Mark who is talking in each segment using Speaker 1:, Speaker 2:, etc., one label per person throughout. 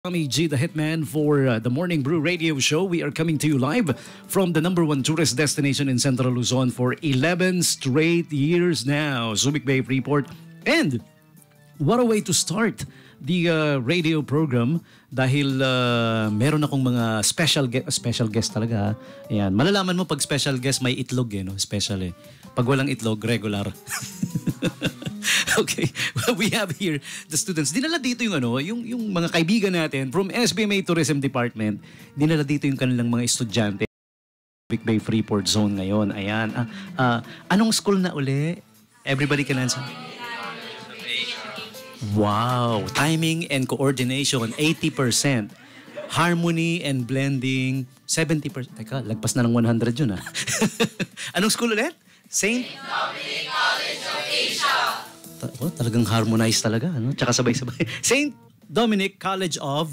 Speaker 1: Tommy G, the hitman for the Morning Brew Radio Show. We are coming to you live from the #1 tourist destination in Central Luzon for 11 straight years now, Subic Bay Freeport. And what a way to start the radio program dahil meron akong mga special guest talaga. Ayan, malalaman mo pag special guest may itlog no? Special eh. Pag walang itlog, regular. Okay, well, we have here the students. Dinala dito yung mga kaibigan natin from SBMA Tourism Department. Dinala dito yung kanilang mga estudyante. Big Bay Freeport Zone ngayon. Ayan. Anong school na uli? Everybody can answer. Wow. Timing and coordination, 80%. Harmony and blending, 70%. Teka, lagpas na ng 100 yun Anong school ulit? Saint Dominic College of Asia. Talagang harmonized talaga, no? Tsaka sabay-sabay. Saint Dominic College of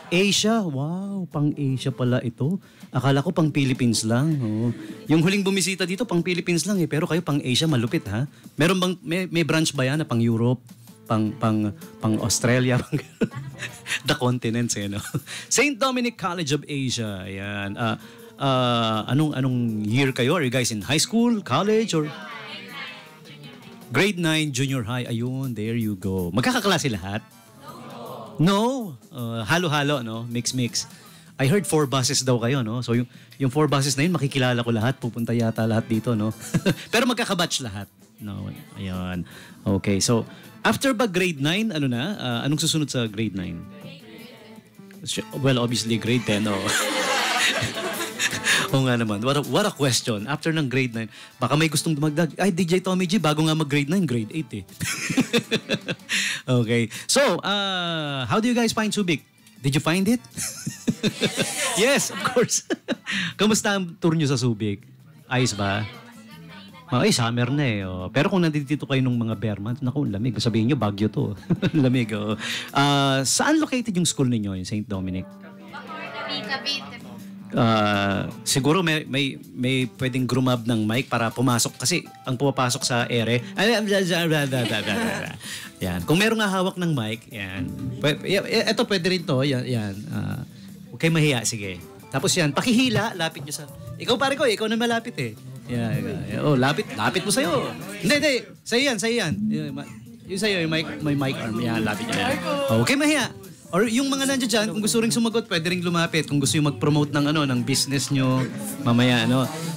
Speaker 1: Asia. Wow, pang-Asia pala ito. Akala ko pang Philippines lang. Oh. Yung huling bumisita dito, pang Philippines lang pero kayo pang-Asia, malupit ha? Meron bang, may branch ba yan na pang-Europe? Pang Australia? The continents no? Saint Dominic College of Asia. Ayan. Anong year kayo? Are you guys in high school, college, or... Grade 9, junior high. Ayun, there you go. Magkakaklase lahat? No. Halo-halo, no? Mix-mix. I heard 4 buses daw kayo, no? So yung 4 buses na yun, makikilala ko lahat. Pupunta yata lahat dito, no? Pero magkakabatch lahat. No, ayun. Okay, so after ba grade 9, anong susunod sa grade 9? Well, obviously grade 10, no? Oo nga naman. What a question. After ng grade 9, baka may gustong dumagdag. Ay, DJ Tommy G, bago nga mag-grade 9, grade 8 eh. Okay. So, how do you guys find Subic? Did you find it? Yes, of course. Kamusta ang tour nyo sa Subic? Ayos ba? Ay, summer na eh. Oh. Pero kung nandito kayo nung mga bare months, naku, lamig. Sabihin nyo, Baguio to. Lamig. Oh. Saan located yung school ninyo, yung St. Dominic?
Speaker 2: Cavite.
Speaker 1: Siguro may pwedeng grumab ng mic para pumasok kasi ang pumapasok sa ere. Yan. Kung meron nga hawak ng mic, yan. Ito pwede rin to, yan. Huwag kayo mahiya, sige. Tapos yan, pakihila, lapit nyo sa... Ikaw pare ko, ikaw na malapit eh. Yan. Oh, lapit mo sa'yo. Hindi. Sa'yo yan. Yung sa'yo, yung may mic arm. Yan, lapit nyo yan. Oh, huwag kayo mahiya. Or yung mga nandiyan dyan, kung gusto rin sumagot, pwede rin lumapit. Kung gusto yung mag-promote ng business nyo, mamaya,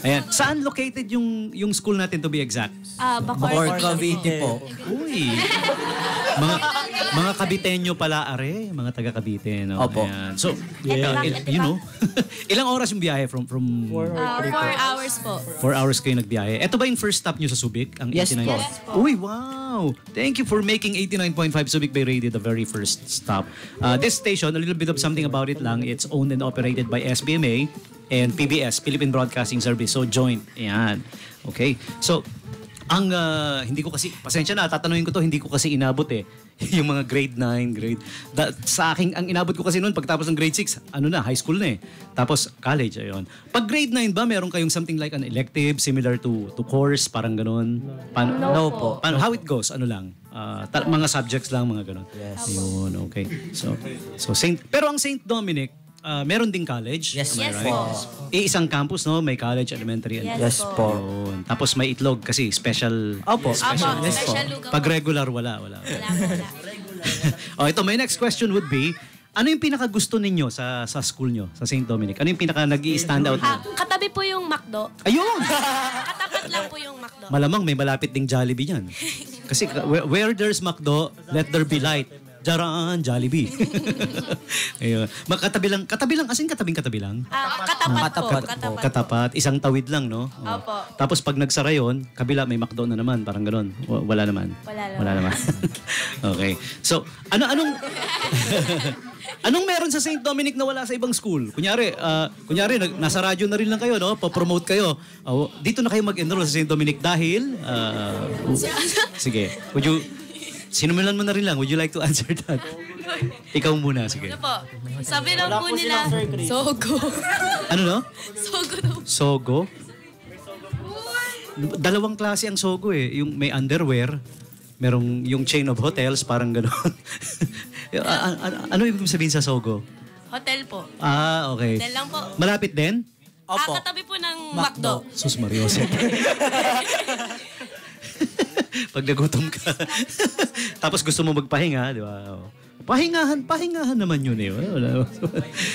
Speaker 1: Ayan. Saan located yung school natin to be exact?
Speaker 3: Bacoor, Cavite po.
Speaker 1: Uy. Mga Caviteño pala, are. Mga taga Cavite, no?
Speaker 3: Opo.
Speaker 1: Ayan. So, ilang oras yung biyahe from
Speaker 2: 4 hours po.
Speaker 1: 4 hours kayo nagbiyahe. Ito ba yung first stop nyo sa Subic? Ang
Speaker 3: Yes
Speaker 1: 89?
Speaker 3: po.
Speaker 2: Yes po.
Speaker 1: Uy, wow! Thank you for making 89.5 Subic Bay Radio the very first stop. This station, a little bit of something about it lang. It's owned and operated by SBMA and PBS, Philippine Broadcasting Service. So, joint. Ayan. Okay. So, hindi ko kasi, pasensya na, tatanungin ko to, hindi ko kasi inabot eh. Yung mga grade 9, sa akin, ang inabot ko kasi noon, pagtapos ng grade 6, high school na eh. Tapos, college, ayun. Pag grade 9 ba, meron kayong something like an elective, similar to course, parang ganun?
Speaker 3: No po.
Speaker 1: How it goes, mga subjects lang, mga ganun.
Speaker 3: Yes.
Speaker 1: Ayun, okay. So pero ang St. Dominic, meron ding college?
Speaker 3: Yes,
Speaker 2: Yes
Speaker 1: right?
Speaker 2: po.
Speaker 1: Isang campus, no? May college, elementary, and
Speaker 3: Yes po.
Speaker 1: yun. Tapos may itlog kasi special.
Speaker 3: Opo.
Speaker 2: Special lugaw.
Speaker 1: Pag regular, wala.
Speaker 2: Wala.
Speaker 1: Ito, my next question would be, ano yung pinaka-gusto ninyo sa school nyo, sa St. Dominic? Ano yung pinaka-nag-i-stand out nyo?
Speaker 2: Katabi po yung McDo.
Speaker 1: Ayun!
Speaker 2: Katapat lang po yung McDo.
Speaker 1: Malamang may malapit ding Jollibee dyan. Kasi where there's McDo, let there be light. Jaraan, Jollibee. Ayun. Katabi lang, as in katabing lang.
Speaker 2: Katapat po.
Speaker 1: Katapat, isang tawid lang, no?
Speaker 2: Opo.
Speaker 1: Tapos pag nagsara yun, kabila may McDo na naman, parang gano'n. Wala naman.
Speaker 2: Wala
Speaker 1: naman. Okay. So, anong meron sa St. Dominic na wala sa ibang school? Kunyari, nasa radyo na rin lang kayo, no? Pa-promote kayo. Dito na kayo mag-enroll sa St. Dominic dahil... sige. Sinumilan mo na rin lang. Would you like to answer that? Ikaw muna, sige.
Speaker 2: Ano po? Sabi lang po nila, Sogo.
Speaker 1: Ano no?
Speaker 2: Sogo daw.
Speaker 1: Sogo? Dalawang klase ang Sogo eh. Yung may underwear, merong yung chain of hotels, parang gano'n. Ano ibig sabihin sa Sogo?
Speaker 2: Hotel po.
Speaker 1: Okay.
Speaker 2: Hotel lang po.
Speaker 1: Malapit din?
Speaker 3: Opo.
Speaker 2: Katabi po ng McDo.
Speaker 1: Sus Marioso. Pag nagutom ka. Tapos gusto mo magpahinga, di ba? Pahingahan naman yun eh.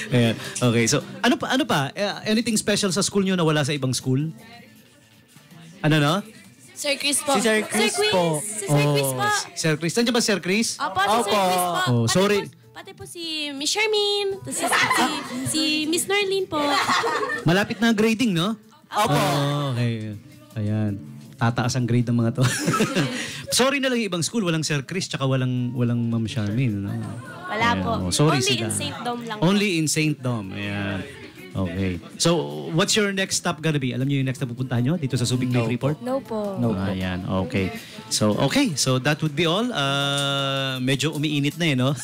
Speaker 1: Ayan. Okay, so ano pa? Anything special sa school nyo na wala sa ibang school? Ano no?
Speaker 2: Sir Chris po.
Speaker 3: Si Sir Chris po.
Speaker 2: Si Sir Chris po.
Speaker 1: Sir Chris. Nandiyan ba Sir Chris?
Speaker 2: Opo, si Sir Chris po.
Speaker 1: Oh, sorry.
Speaker 2: Pati po si Miss Charmaine, si Miss Norlene po.
Speaker 1: Malapit na ang grading, no?
Speaker 3: Opo.
Speaker 1: Okay. Ayan. Tataas ang grade ng mga to. Sorry na lang yung ibang school. Walang Sir Chris tsaka walang Ma'am Charmaine. No?
Speaker 2: Wala
Speaker 1: Ayan,
Speaker 2: po.
Speaker 1: sorry
Speaker 2: Only
Speaker 1: sila.
Speaker 2: in St. Dom lang.
Speaker 1: Only in St. Dom. Ayan. Okay. So, what's your next stop gonna be? Alam niyo yung next na pupuntahan nyo dito sa Subic Bay Report?
Speaker 2: No po.
Speaker 1: Ayan. Okay. So that would be all. Medyo umiinit na eh, no?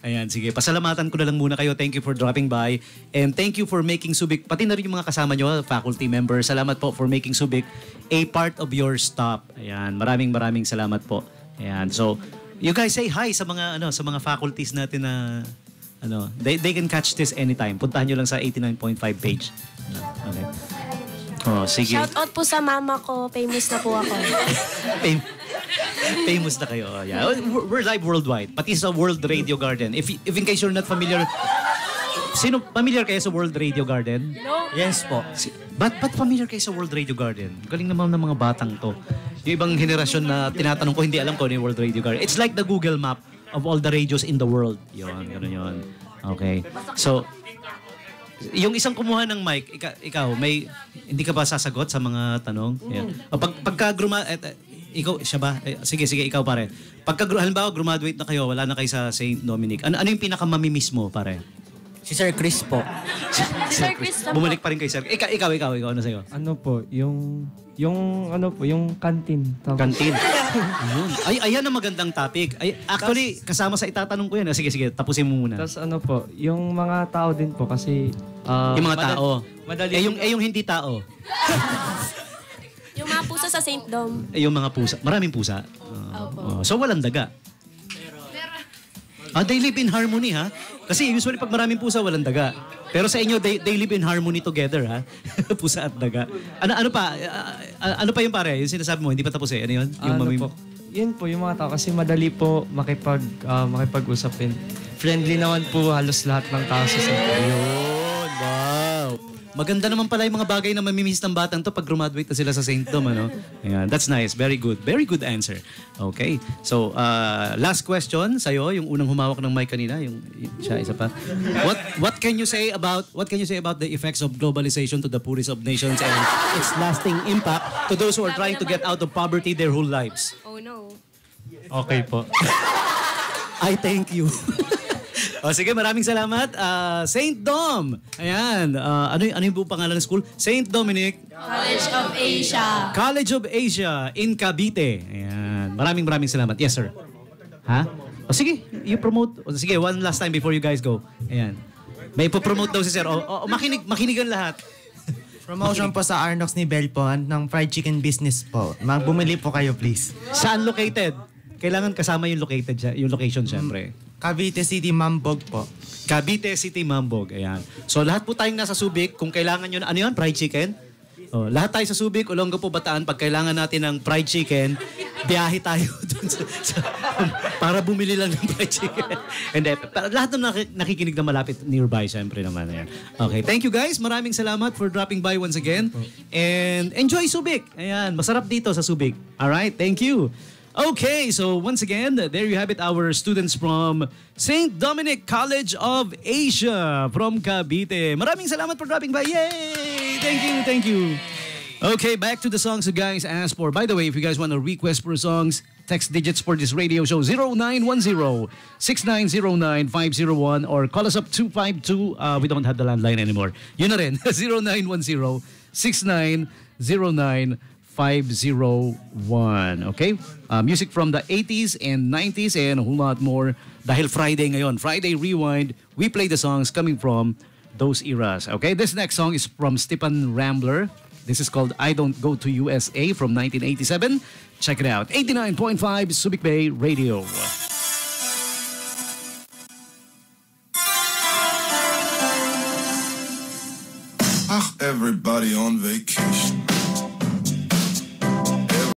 Speaker 1: Ayan, sige. Pasalamatan ko na lang muna kayo. Thank you for dropping by. And thank you for making Subic, pati na rin yung mga kasama nyo, faculty members. Salamat po for making Subic a part of your stop. Ayan. Maraming salamat po. Ayan. So, you guys say hi sa mga faculties natin na they can catch this anytime. Puntahan nyo lang sa 89.5 page. Okay. Oh, sige.
Speaker 2: Shout out po sa mama ko. Famous na po ako.
Speaker 1: Famous na kayo. Oh, yeah. We're live worldwide. Pati sa World Radio Garden. If in case you're not familiar, familiar kayo sa World Radio Garden?
Speaker 2: No.
Speaker 3: Yes po.
Speaker 1: Ba't familiar kayo sa World Radio Garden? Galing naman ng mga batang to. Yung ibang henerasyon na tinatanong ko, hindi alam ko ano yung World Radio Garden. It's like the Google Map of all the radios in the world. Yun, gano'n yun. Okay. So, yung isang kumuha ng mic, ikaw, hindi ka ba sasagot sa mga tanong? Yeah. Ikaw, siya ba? Sige, ikaw pare. Halimbawa, graduate na kayo, wala na kayo sa St. Dominic. Ano yung pinakamamimiss mo, pare?
Speaker 3: Si Sir Chris po.
Speaker 2: Sir Chris na po.
Speaker 1: Bumalik pa rin kay Sir. Ikaw, ano sa'yo?
Speaker 4: Ano po, yung canteen.
Speaker 1: Kantin. Ayun. Ayan ang magandang topic. Actually, kasama sa itatanong ko yan. Sige, tapusin mo muna.
Speaker 4: Tapos ano po, yung mga tao din po kasi...
Speaker 1: Yung mga tao.
Speaker 4: Madali.
Speaker 1: Yung hindi tao.
Speaker 2: Yung mga pusa sa St. Dom.
Speaker 1: Yung mga pusa. Maraming pusa. So walang daga. They live in harmony, ha? Kasi usually pag maraming pusa, walang daga. Pero sa inyo, they live in harmony together, ha? Pusa at daga. Ano pa? Ano pa yung pare? Yung sinasabi mo, hindi pa tapos eh. Ano yun?
Speaker 4: po, yun po, yung mga tao kasi madali po makipag-usapin. Friendly naman po halos lahat ng tao sa
Speaker 1: Yun, wow. Maganda naman pala yung mga bagay na mamimiss ng batang to pag graduate na sila sa St. Dom, ano? Ayan, that's nice. Very good. Very good answer. Okay. So, last question sa'yo, yung unang humawak ng mic kanina, yung siya, isa pa. What can you say about the effects of globalization to the poorest of nations and its lasting impact to those who are trying to get out of poverty their whole lives?
Speaker 2: Oh no.
Speaker 4: Okay po.
Speaker 1: I thank you. Sige, maraming salamat. St. Dom. Ayan. Ano yung buong pangalan ng school? St. Dominic
Speaker 2: College of Asia.
Speaker 1: College of Asia in Cavite. Ayan. Maraming salamat. Yes, sir. Ha? Sige, you promote. Sige, one last time before you guys go. Ayan. May ipopromote daw si sir. Makinigan lahat.
Speaker 5: Promotion po sa Arnox ni Belpon ng fried chicken business po. Bumili po kayo, please.
Speaker 1: Saan located? Kailangan kasama yung location, syempre.
Speaker 5: Cavite City, Mambog po.
Speaker 1: Cavite City, Mambog. Ayan. So, lahat po tayong nasa Subic, kung kailangan nyo, ano yun? Fried chicken? Lahat tayo sa Subic, Olongapo, Bataan, pag kailangan natin ng fried chicken, biyahe tayo dun para bumili lang ng fried chicken. Hindi, lahat ng nakikinig na malapit nearby, syempre naman. Ayan. Okay, thank you guys. Maraming salamat for dropping by once again. And enjoy Subic. Ayan, masarap dito sa Subic. Alright, thank you. Okay, so once again, there you have it, our students from St. Dominic College of Asia from Cavite. Maraming salamat for dropping by. Yay! Thank you. Okay, back to the songs you guys asked for. By the way, if you guys want to request for songs, text digits for this radio show 0910-6909-501 or call us up 252. We don't have the landline anymore. Yun na rin, 0910-6909-501. Okay? Music from the 80s and 90s and a whole lot more. Dahil Friday ngayon, Friday Rewind, we play the songs coming from those eras. Okay? This next song is from Stephen Rambler. This is called I Don't Go to USA from 1987. Check it out. 89.5 Subic Bay Radio.
Speaker 6: Everybody on vacation.